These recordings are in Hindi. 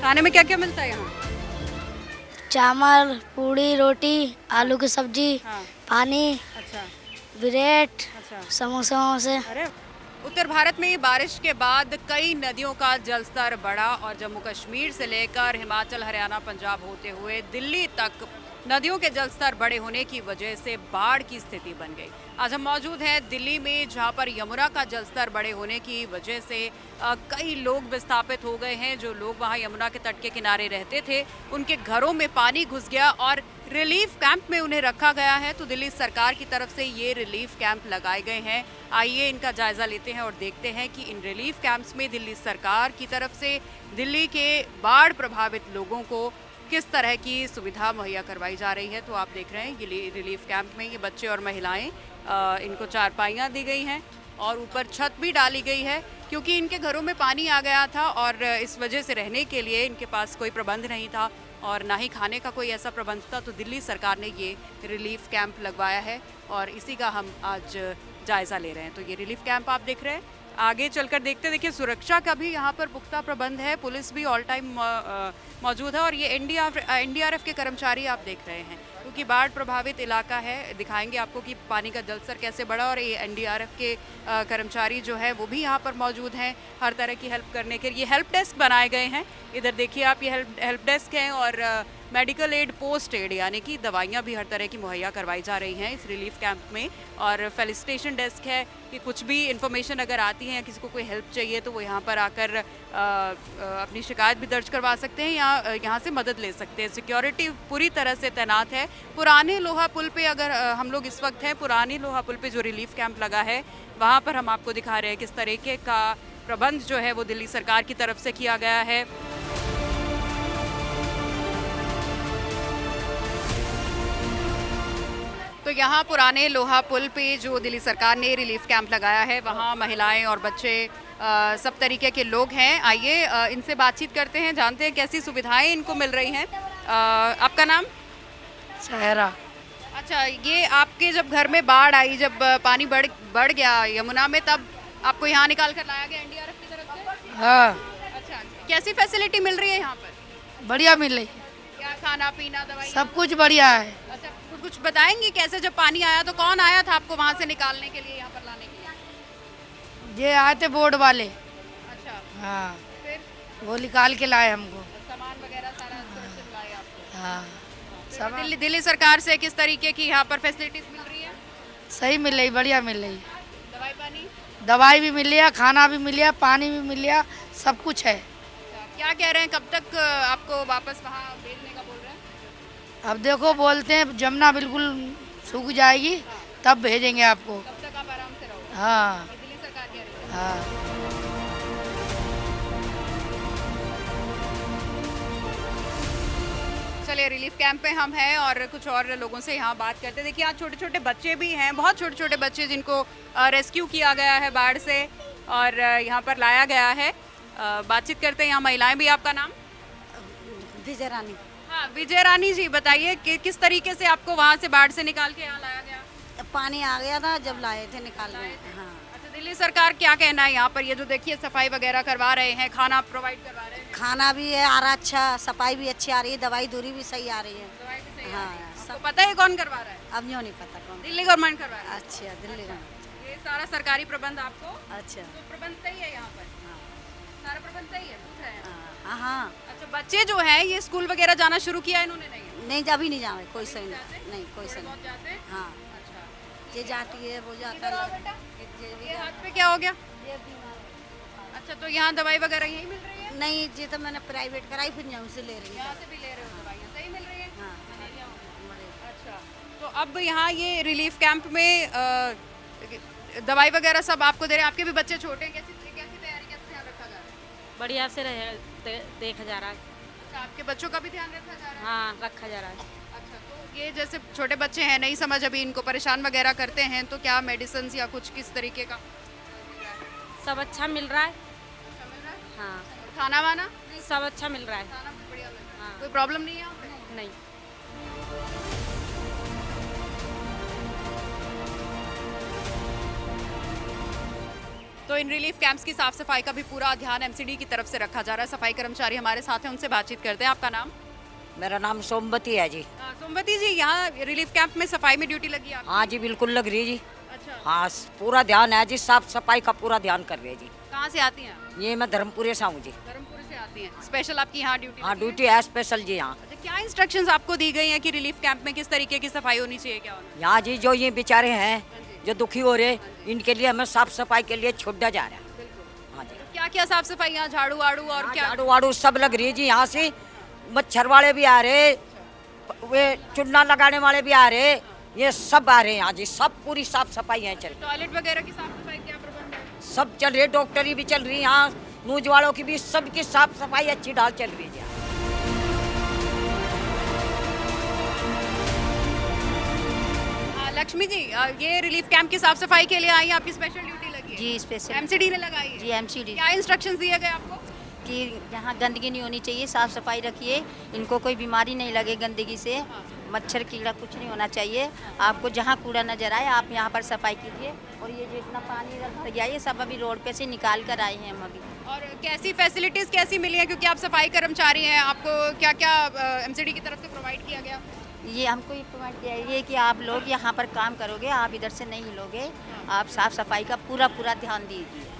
खाने में क्या क्या मिलता है यहाँ? चावल, पूड़ी, रोटी, आलू की सब्जी, हाँ। पानी, अच्छा। ब्रेड, अच्छा। समोसे वमोसे। अरे, उत्तर भारत में बारिश के बाद कई नदियों का जलस्तर बढ़ा और जम्मू कश्मीर से लेकर हिमाचल, हरियाणा, पंजाब होते हुए दिल्ली तक नदियों के जलस्तर बढ़े होने की वजह से बाढ़ की स्थिति बन गई। आज हम मौजूद हैं दिल्ली में, जहां पर यमुना का जलस्तर बढ़े होने की वजह से कई लोग विस्थापित हो गए हैं। जो लोग वहां यमुना के तट के किनारे रहते थे, उनके घरों में पानी घुस गया और रिलीफ कैंप में उन्हें रखा गया है। तो दिल्ली सरकार की तरफ से ये रिलीफ कैंप लगाए गए हैं। आइए इनका जायजा लेते हैं और देखते हैं कि इन रिलीफ कैंप्स में दिल्ली सरकार की तरफ से दिल्ली के बाढ़ प्रभावित लोगों को किस तरह की सुविधा मुहैया करवाई जा रही है। तो आप देख रहे हैं ये रिलीफ कैंप में ये बच्चे और महिलाएं, इनको चारपाइयाँ दी गई हैं और ऊपर छत भी डाली गई है, क्योंकि इनके घरों में पानी आ गया था और इस वजह से रहने के लिए इनके पास कोई प्रबंध नहीं था और ना ही खाने का कोई ऐसा प्रबंध था। तो दिल्ली सरकार ने ये रिलीफ कैंप लगवाया है और इसी का हम आज जायज़ा ले रहे हैं। तो ये रिलीफ कैंप आप देख रहे हैं, आगे चलकर देखते। देखिए, सुरक्षा का भी यहाँ पर पुख्ता प्रबंध है, पुलिस भी ऑल टाइम मौजूद है और ये एनडीआरएफ के कर्मचारी आप देख रहे हैं, क्योंकि बाढ़ प्रभावित इलाका है। दिखाएंगे आपको कि पानी का जलस्तर कैसे बढ़ा और ये एनडीआरएफ के कर्मचारी जो है वो भी यहाँ पर मौजूद हैं हर तरह की हेल्प करने के लिए। हेल्प डेस्क बनाए गए हैं, इधर देखिए आप, ये हेल्प डेस्क हैं और मेडिकल एड, पोस्ट एड यानी कि दवाइयाँ भी हर तरह की मुहैया करवाई जा रही हैं इस रिलीफ कैंप में। और फेलिसिटेशन डेस्क है कि कुछ भी इन्फॉर्मेशन अगर आती है या किसी को कोई हेल्प चाहिए तो वो यहाँ पर आकर अपनी शिकायत भी दर्ज करवा सकते हैं या यहाँ से मदद ले सकते हैं। सिक्योरिटी पूरी तरह से तैनात है। पुराने लोहा पुल पे अगर हम लोग इस वक्त हैं, पुरानी लोहा पुल पे जो रिलीफ कैंप लगा है वहाँ पर हम आपको दिखा रहे हैं किस तरीके का प्रबंध जो है वो दिल्ली सरकार की तरफ से किया गया है। तो यहाँ पुराने लोहा पुल पे जो दिल्ली सरकार ने रिलीफ कैंप लगाया है, वहाँ महिलाएं और बच्चे सब तरीके के लोग हैं। आइए इनसे बातचीत करते हैं, जानते हैं कैसी सुविधाएं इनको मिल रही हैं। आपका नाम? सहरा। अच्छा, ये आपके जब घर में बाढ़ आई, जब पानी बढ़ गया यमुना में, तब आपको यहाँ निकाल कर लाया गया एनडीआरएफ की तरफ से? हाँ। अच्छा, कैसी फैसिलिटी मिल रही है यहाँ पर? बढ़िया मिल रही है, क्या खाना पीना, दवाई, सब कुछ बढ़िया है। अच्छा, कुछ बताएंगे कैसे जब पानी आया तो कौन आया था आपको वहाँ से निकालने के लिए, यहाँ पर लाने के लिए? ये आए थे बोर्ड वाले। अच्छा, हाँ, फिर वो निकाल के लाए हमको। सामान वगैरह सारा सुरक्षित लाए आपको? हाँ, फिर दिल्ली सरकार से किस तरीके की यहाँ पर फैसिलिटीज मिल रही है? सही मिल रही, बढ़िया मिल रही। दवाई पानी? दवाई भी मिल रहा, खाना भी मिल रहा, पानी भी मिल रहा, सब कुछ है। क्या कह रहे हैं, कब तक आपको वापस वहाँ भेजने का बोल रहे हैं? अब देखो, बोलते हैं जमुना बिल्कुल सूख जाएगी तब भेजेंगे आपको। तब तक आप आराम से रहो। हाँ। ये दिल्ली सरकार कह रही है। हाँ। चलिए, रिलीफ कैंप में हम हैं और कुछ और लोगों से यहाँ बात करते हैं। देखिए, आज छोटे छोटे बच्चे भी हैं, बहुत छोटे छोटे बच्चे जिनको रेस्क्यू किया गया है बाढ़ से और यहाँ पर लाया गया है। बातचीत करते हैं यहाँ महिलाएं भी। आपका नाम? विजय रानी। हाँ, विजय रानी जी, बताइए कि किस तरीके से आपको वहाँ से बाढ़ से निकाल के यहाँ लाया गया? पानी आ गया था जब लाए थे, निकाल रहे थे। हाँ। अच्छा, दिल्ली सरकार क्या कहना है यहाँ पर? ये जो देखिए सफाई वगैरह करवा रहे हैं, खाना प्रोवाइड करवा रहे हैं, खाना भी है आ रहा अच्छा, सफाई भी अच्छी आ रही है, दवाई दूरी भी सही आ रही है। दवाई भी सही हाँ, आ रही है। सब आपको पता है कौन करवा रहा है? अब यूँ नहीं पता कौन। दिल्ली गवर्नमेंट करवा रहा है। अच्छा, दिल्ली का। ये सारा सरकारी प्रबंध आपको? अच्छा। तो प्रबंध सही है यहाँ पर? हाँ। सारा प्रबंध सही है, पूछ रहे हैं? हाँ हाँ। अच्छा, बच्चे जो हैं ये स्कूल वगैरह जाना शुरू किया इन्होंने? नहीं, नहीं अभी नहीं जावे, कोई सही नहीं, कोई सही बहुत जाते हैं? हाँ। अच्छा, ये जाती है, वो जाता इधर आओ है। बेटा। ये ये हाथ पे क्या हो गया? ये बीमार है। अच्छा, तो यहाँ दवाई वगैरह यहीं मिल रही है? नहीं, ये तो मैंने प्राइवेट कराई, फिर यहाँ से ले रही यहाँ हूँ। से भी ले रहे हो दवाइयाँ? सही मिल रही है? हाँ। बढ़िया हो। अच्छा, तो अब यहाँ ये रिलीफ कैंप में दवाई वगैरह सब आपको दे रहे हैं। आपके भी बच्चे छोटे हैं, कैसी तैयारी, कैसे ध्यान रखा जा रहा है? बढ़िया से देखा जा रहा है। अच्छा, आपके बच्चों का भी ध्यान रखा जा रहा है? हाँ, रखा जा रहा है। अच्छा, तो ये जैसे छोटे बच्चे हैं, नहीं समझ अभी, इनको परेशान वगैरह करते हैं, तो क्या मेडिसिन या कुछ किस तरीके का सब अच्छा मिल रहा है। अच्छा मिल रहा है? हाँ, और खाना वाना? सब अच्छा मिल रहा है। खाना बढ़िया मिल रहा है? हाँ। कोई प्रॉब्लम नहीं है यहाँ पे? नहीं। तो तो इन रिलीफ कैंप्स की साफ सफाई का भी पूरा ध्यान एमसीडी की तरफ से रखा जा रहा है। सफाई कर्मचारी हमारे साथ हैं, उनसे बातचीत करते हैं। आपका नाम? मेरा नाम सोमवती है जी। सोमवती जी, यहाँ रिलीफ कैंप में सफाई में ड्यूटी लगी है आपकी? हाँ जी, बिल्कुल लग रही है जी। अच्छा, हाँ, पूरा ध्यान है जी, साफ सफाई का पूरा ध्यान कर रहे हैं जी। कहाँ से आती हैं आप? ये मैं धर्मपुरे से हूँ जी। धर्मपुर से आती हैं। स्पेशल आपकी यहाँ ड्यूटी हाँ, लगी है? ड्यूटी है स्पेशल जी यहाँ। अच्छा, क्या इंस्ट्रक्शंस आपको दी गई हैं कि रिलीफ कैंप में किस तरीके की सफाई होनी चाहिए, क्या होना? यहाँ जी जो ये बेचारे हैं, जी। जो दुखी हो रहे, इनके लिए हमें साफ सफाई के लिए छोड़ा जा रहा है। बिल्कुल। हाँ जी, क्या क्या साफ सफाई यहाँ, झाड़ू वाड़ू और यहाँ क्या? झाड़ू वाड़ू सब लग रही है जी। यहाँ से मच्छर वाले भी आ रहे, वे चूना लगाने वाले भी आ रहे, ये सब आ रहे हैं यहाँ जी। सब पूरी साफ सफाई है चल, टॉयलेट वगैरह की साफ सफाई क्या प्रबंध है? सब चल रही, डॉक्टरी भी चल रही यहाँ, नूज वालों की भी, सबकी साफ सफाई अच्छी ढाल चल रही है। लक्ष्मी जी, ये रिलीफ कैंप की साफ सफाई के लिए आई हैं, आपकी स्पेशल ड्यूटी लगी है? जी स्पेशल एमसीडी ने लगाई है? जी एमसीडी क्या इंस्ट्रक्शंस दिए गए आपको? कि यहाँ गंदगी नहीं होनी चाहिए, साफ सफाई रखिए, इनको कोई बीमारी नहीं लगे गंदगी से, मच्छर कीड़ा कुछ नहीं होना चाहिए। आपको जहाँ कूड़ा नजर आए आप यहाँ पर सफाई कीजिए। और ये जो इतना पानी भर गया ये सब अभी रोड पे से निकाल कर आए हैं हम अभी। और कैसी फैसिलिटीज कैसी मिली है, क्योंकि आप सफाई कर्मचारी हैं, आपको क्या क्या एमसीडी की तरफ से प्रोवाइड किया गया? ये हमको ये प्रोवाइड किया है ये कि आप लोग यहाँ पर काम करोगे, आप इधर से नहीं लोगे, आप साफ सफाई का पूरा पूरा ध्यान दीजिए।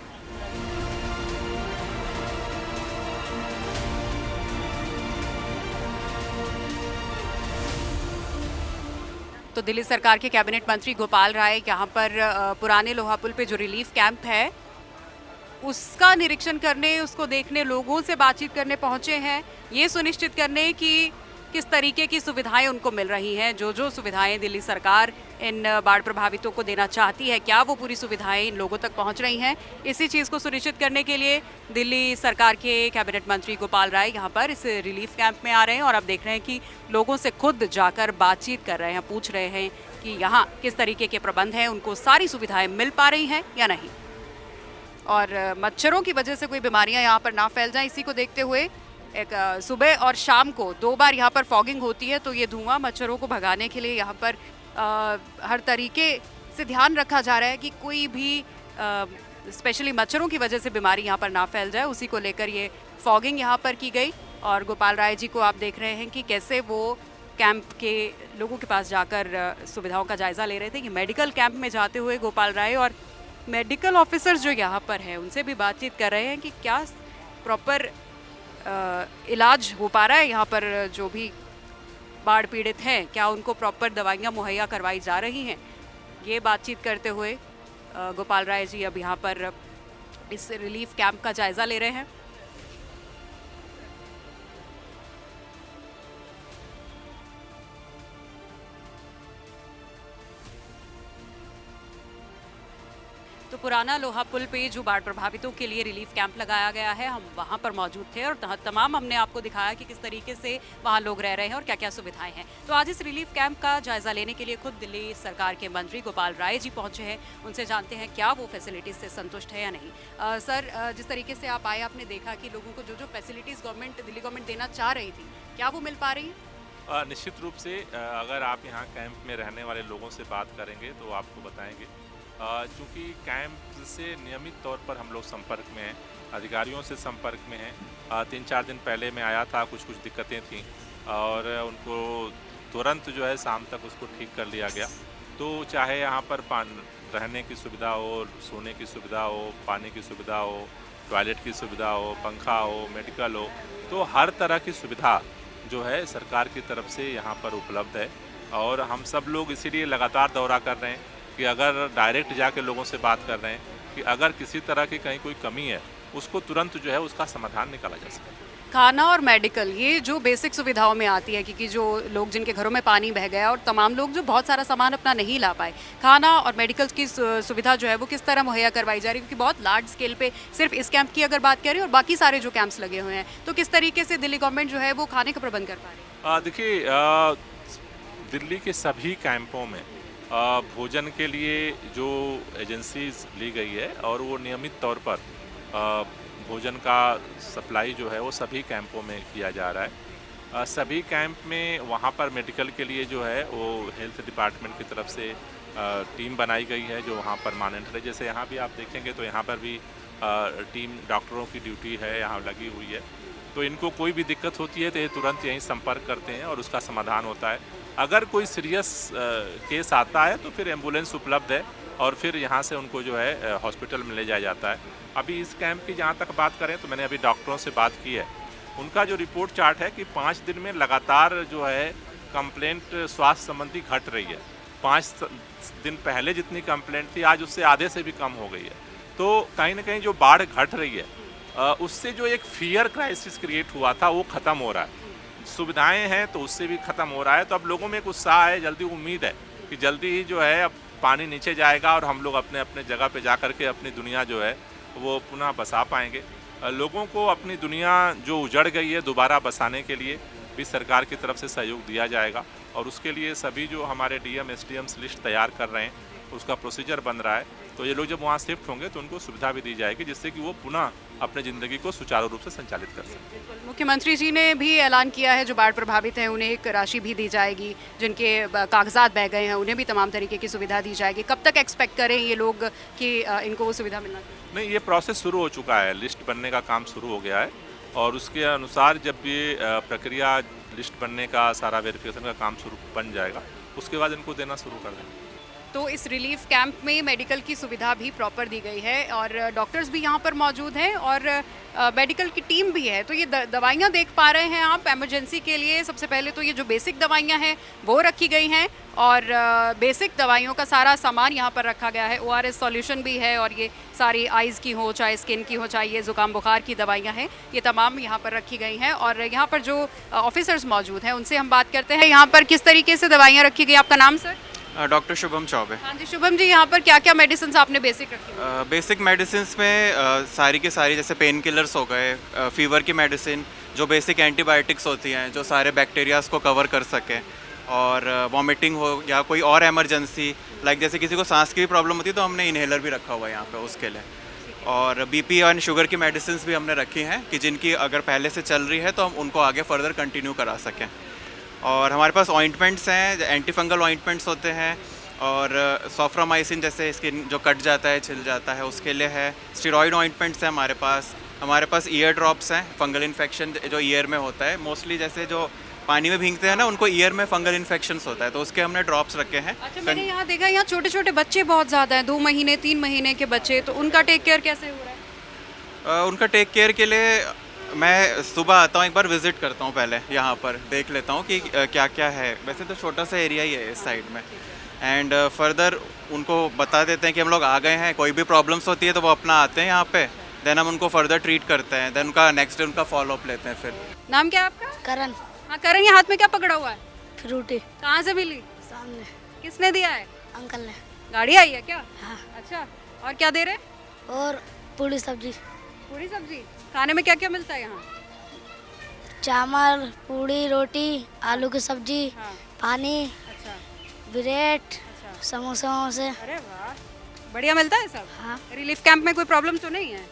तो दिल्ली सरकार के कैबिनेट मंत्री गोपाल राय यहाँ पर पुराने लोहा पुल पे जो रिलीफ कैंप है उसका निरीक्षण करने, उसको देखने, लोगों से बातचीत करने पहुंचे हैं, ये सुनिश्चित करने कि किस तरीके की सुविधाएं उनको मिल रही हैं। जो सुविधाएं दिल्ली सरकार इन बाढ़ प्रभावितों को देना चाहती है, क्या वो पूरी सुविधाएं इन लोगों तक पहुंच रही हैं, इसी चीज़ को सुनिश्चित करने के लिए दिल्ली सरकार के कैबिनेट मंत्री गोपाल राय यहाँ पर इस रिलीफ कैंप में आ रहे हैं। और आप देख रहे हैं कि लोगों से खुद जाकर बातचीत कर रहे हैं, पूछ रहे हैं कि यहाँ किस तरीके के प्रबंध हैं, उनको सारी सुविधाएँ मिल पा रही हैं या नहीं, और मच्छरों की वजह से कोई बीमारियां यहाँ पर ना फैल जाएं, इसी को देखते हुए एक सुबह और शाम को 2 बार यहाँ पर फॉगिंग होती है। तो ये धुआं मच्छरों को भगाने के लिए यहाँ पर हर तरीके से ध्यान रखा जा रहा है कि कोई भी स्पेशली मच्छरों की वजह से बीमारी यहाँ पर ना फैल जाए, उसी को लेकर ये फॉगिंग यहाँ पर की गई। और गोपाल राय जी को आप देख रहे हैं कि कैसे वो कैंप के लोगों के पास जाकर सुविधाओं का जायज़ा ले रहे थे। ये मेडिकल कैंप में जाते हुए गोपाल राय और मेडिकल ऑफिसर्स जो यहाँ पर हैं उनसे भी बातचीत कर रहे हैं कि क्या प्रॉपर इलाज हो पा रहा है यहाँ पर, जो भी बाढ़ पीड़ित हैं क्या उनको प्रॉपर दवाइयाँ मुहैया करवाई जा रही हैं। ये बातचीत करते हुए गोपाल राय जी अब यहाँ पर इस रिलीफ कैंप का जायज़ा ले रहे हैं। तो पुराना लोहा पुल पे जो बाढ़ प्रभावितों के लिए रिलीफ कैंप लगाया गया है, हम वहाँ पर मौजूद थे और तमाम हमने आपको दिखाया कि किस तरीके से वहाँ लोग रह रहे हैं और क्या क्या सुविधाएं हैं। तो आज इस रिलीफ कैंप का जायजा लेने के लिए खुद दिल्ली सरकार के मंत्री गोपाल राय जी पहुंचे हैं, उनसे जानते हैं क्या वो फैसिलिटीज़ से संतुष्ट है या नहीं। सर, जिस तरीके से आप आए, आपने देखा कि लोगों को जो फैसिलिटीज़ दिल्ली गवर्नमेंट देना चाह रही थी, क्या वो मिल पा रही है? निश्चित रूप से अगर आप यहाँ कैंप में रहने वाले लोगों से बात करेंगे तो आपको बताएंगे, चूँकि कैंप से नियमित तौर पर हम लोग संपर्क में हैं, अधिकारियों से संपर्क में हैं। 3-4 दिन पहले मैं आया था, कुछ दिक्कतें थीं और उनको तुरंत जो है शाम तक उसको ठीक कर लिया गया। तो चाहे यहाँ पर रहने की सुविधा हो, सोने की सुविधा हो, पानी की सुविधा हो, टॉयलेट की सुविधा हो, पंखा हो, मेडिकल हो, तो हर तरह की सुविधा जो है सरकार की तरफ से यहाँ पर उपलब्ध है। और हम सब लोग इसीलिए लगातार दौरा कर रहे हैं कि अगर डायरेक्ट जाके लोगों से बात कर रहे हैं कि अगर किसी तरह की कहीं कोई कमी है उसको तुरंत जो है उसका समाधान निकाला जा सके। खाना और मेडिकल, ये जो बेसिक सुविधाओं में आती है, क्योंकि जो लोग जिनके घरों में पानी बह गया और तमाम लोग जो बहुत सारा सामान अपना नहीं ला पाए, खाना और मेडिकल की सुविधा जो है वो किस तरह मुहैया करवाई जा रही है? क्योंकि बहुत लार्ज स्केल पे सिर्फ इस कैंप की अगर बात करें और बाकी सारे जो कैंप्स लगे हुए हैं, तो किस तरीके से दिल्ली गवर्नमेंट जो है वो खाने का प्रबंध कर पा रही है? देखिए, दिल्ली के सभी कैंपों में भोजन के लिए जो एजेंसीज ली गई है और वो नियमित तौर पर भोजन का सप्लाई जो है वो सभी कैंपों में किया जा रहा है। सभी कैंप में वहाँ पर मेडिकल के लिए जो है वो हेल्थ डिपार्टमेंट की तरफ से टीम बनाई गई है जो वहाँ परमानेंट है। जैसे यहाँ भी आप देखेंगे तो यहाँ पर भी टीम डॉक्टरों की ड्यूटी है यहाँ लगी हुई है। तो इनको कोई भी दिक्कत होती है तो ये तुरंत यहीं संपर्क करते हैं और उसका समाधान होता है। अगर कोई सीरियस केस आता है तो फिर एम्बुलेंस उपलब्ध है और फिर यहाँ से उनको जो है हॉस्पिटल में ले जाया जाता है। अभी इस कैंप की जहाँ तक बात करें तो मैंने अभी डॉक्टरों से बात की है, उनका जो रिपोर्ट चार्ट है कि 5 दिन में लगातार जो है कंप्लेंट स्वास्थ्य संबंधी घट रही है। 5 दिन पहले जितनी कंप्लेंट थी आज उससे आधे से भी कम हो गई है। तो कहीं ना कहीं जो बाढ़ घट रही है उससे जो एक फियर क्राइसिस क्रिएट हुआ था वो ख़त्म हो रहा है। सुविधाएं हैं तो उससे भी ख़त्म हो रहा है। तो अब लोगों में एक उत्साह है, जल्दी उम्मीद है कि जल्दी ही जो है अब पानी नीचे जाएगा और हम लोग अपने अपने जगह पे जा कर के अपनी दुनिया जो है वो पुनः बसा पाएंगे। लोगों को अपनी दुनिया जो उजड़ गई है दोबारा बसाने के लिए भी सरकार की तरफ से सहयोग दिया जाएगा और उसके लिए सभी जो हमारे डीएम एसडीएम्स लिस्ट तैयार कर रहे हैं उसका प्रोसीजर बन रहा है। तो ये लोग जब वहाँ शिफ्ट होंगे तो उनको सुविधा भी दी जाएगी जिससे कि वो पुनः अपने ज़िंदगी को सुचारू रूप से संचालित कर सकें। मुख्यमंत्री जी ने भी ऐलान किया है जो बाढ़ प्रभावित हैं उन्हें एक राशि भी दी जाएगी, जिनके कागजात बह गए हैं उन्हें भी तमाम तरीके की सुविधा दी जाएगी। कब तक एक्सपेक्ट करें ये लोग कि इनको वो सुविधा मिलना चाहिए? नहीं, ये प्रोसेस शुरू हो चुका है, लिस्ट बनने का काम शुरू हो गया है और उसके अनुसार जब ये प्रक्रिया लिस्ट बनने का सारा वेरिफिकेशन का काम शुरू बन जाएगा उसके बाद इनको देना शुरू कर देंगे। तो इस रिलीफ कैंप में मेडिकल की सुविधा भी प्रॉपर दी गई है और डॉक्टर्स भी यहाँ पर मौजूद हैं और मेडिकल की टीम भी है। तो ये दवाइयाँ देख पा रहे हैं आप एमरजेंसी के लिए। सबसे पहले तो ये जो बेसिक दवाइयाँ हैं वो रखी गई हैं और बेसिक दवाइयों का सारा सामान यहाँ पर रखा गया है। ORS सॉल्यूशन भी है और ये सारी आइज़ की हो चाहे स्किन की हो चाहे ये ज़ुकाम बुखार की दवाइयाँ हैं ये तमाम यहाँ पर रखी गई हैं। और यहाँ पर जो ऑफिसर्स मौजूद हैं उनसे हम बात करते हैं यहाँ पर किस तरीके से दवाइयाँ रखी गई। आपका नाम सर? डॉक्टर शुभम चौबे। हाँ जी शुभम जी, यहाँ पर क्या क्या मेडिसिन आपने बेसिक रखी? बेसिक मेडिसिन में सारी की सारी जैसे पेन किलर्स हो गए, फीवर की मेडिसिन, जो बेसिक एंटीबायोटिक्स होती हैं जो सारे बैक्टीरियाज को कवर कर सकें, और वॉमिटिंग हो या कोई और एमरजेंसी लाइक जैसे किसी को सांस की भी प्रॉब्लम होती है तो हमने इन्हेलर भी रखा हुआ है यहाँ पे उसके लिए। और बीपी और शुगर की मेडिसिन भी हमने रखी हैं कि जिनकी अगर पहले से चल रही है तो हम उनको आगे फर्दर कंटिन्यू करा सकें। और हमारे पास ऑइंटमेंट्स हैं, एंटी फंगल ऑइंटमेंट्स होते हैं और सोफ्रामाइसिन जैसे स्किन जो कट जाता है छिल जाता है उसके लिए है। स्टेरॉइड ऑइंटमेंट्स हैं हमारे पास ईयर ड्रॉप्स हैं, फंगल इन्फेक्शन जो ईयर में होता है मोस्टली, जैसे जो पानी में भीगते हैं ना उनको ईयर में फंगल इन्फेक्शंस होता है तो उसके हमने ड्रॉप्स रखे हैं। अच्छा, मैंने यहाँ देखा यहाँ छोटे छोटे बच्चे बहुत ज़्यादा हैं, 2 महीने 3 महीने के बच्चे, तो उनका टेक केयर कैसे हो रहा है? उनका टेक केयर के लिए मैं सुबह आता हूँ, एक बार विज़िट करता हूँ, पहले यहाँ पर देख लेता हूँ कि क्या क्या है। वैसे तो छोटा सा एरिया ही है इस साइड में एंड फर्दर उनको बता देते हैं कि हम लोग आ गए हैं, कोई भी प्रॉब्लम्स होती है तो वो अपना आते हैं यहाँ पे, देन हम उनको फर्दर ट्रीट करते हैं, देन उनका नेक्स्ट डे उनका फॉलोअप लेते हैं। फिर नाम क्या है आपका? करण। हाँ करण, ये हाथ में क्या पकड़ा हुआ है? फ्रूटी। कहाँ से मिली? सामने किसने दिया है? अंकल ने। गाड़ी आई है क्या? हाँ। अच्छा, और क्या दे रहे? और पूरी सब्जी। पूरी सब्जी। खाने में क्या क्या मिलता है यहाँ? चावल, पूड़ी, रोटी, आलू की सब्जी, हाँ। पानी, अच्छा ब्रेड, अच्छा। समोसे वमोसे। अरे वाह, बढ़िया मिलता है सब। हाँ। रिलीफ कैंप में कोई प्रॉब्लम तो नहीं है?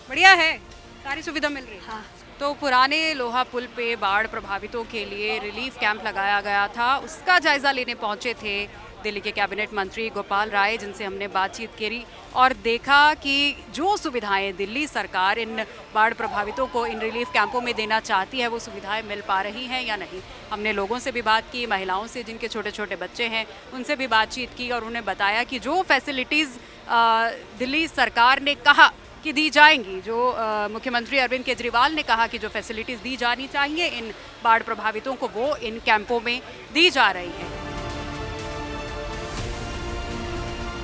बढ़िया है, सारी सुविधा मिल रही है। हाँ। तो पुराने लोहा पुल पे बाढ़ प्रभावितों के लिए रिलीफ कैंप लगाया गया था, उसका जायजा लेने पहुंचे थे दिल्ली के कैबिनेट मंत्री गोपाल राय, जिनसे हमने बातचीत करी और देखा कि जो सुविधाएं दिल्ली सरकार इन बाढ़ प्रभावितों को इन रिलीफ कैंपों में देना चाहती है वो सुविधाएं मिल पा रही हैं या नहीं। हमने लोगों से भी बात की, महिलाओं से जिनके छोटे छोटे बच्चे हैं उनसे भी बातचीत की और उन्हें बताया कि जो फैसिलिटीज़ दिल्ली सरकार ने कहा कि दी जाएंगी, जो मुख्यमंत्री अरविंद केजरीवाल ने कहा कि जो फैसिलिटीज़ दी जानी चाहिए इन बाढ़ प्रभावितों को वो इन कैंपों में दी जा रही हैं।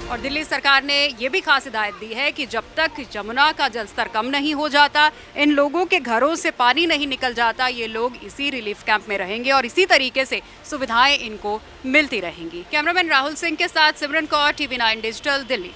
और दिल्ली सरकार ने ये भी खास हिदायत दी है कि जब तक जमुना का जलस्तर कम नहीं हो जाता, इन लोगों के घरों से पानी नहीं निकल जाता, ये लोग इसी रिलीफ कैंप में रहेंगे और इसी तरीके से सुविधाएं इनको मिलती रहेंगी। कैमरामैन राहुल सिंह के साथ सिमरन कौर, TV9 डिजिटल, दिल्ली।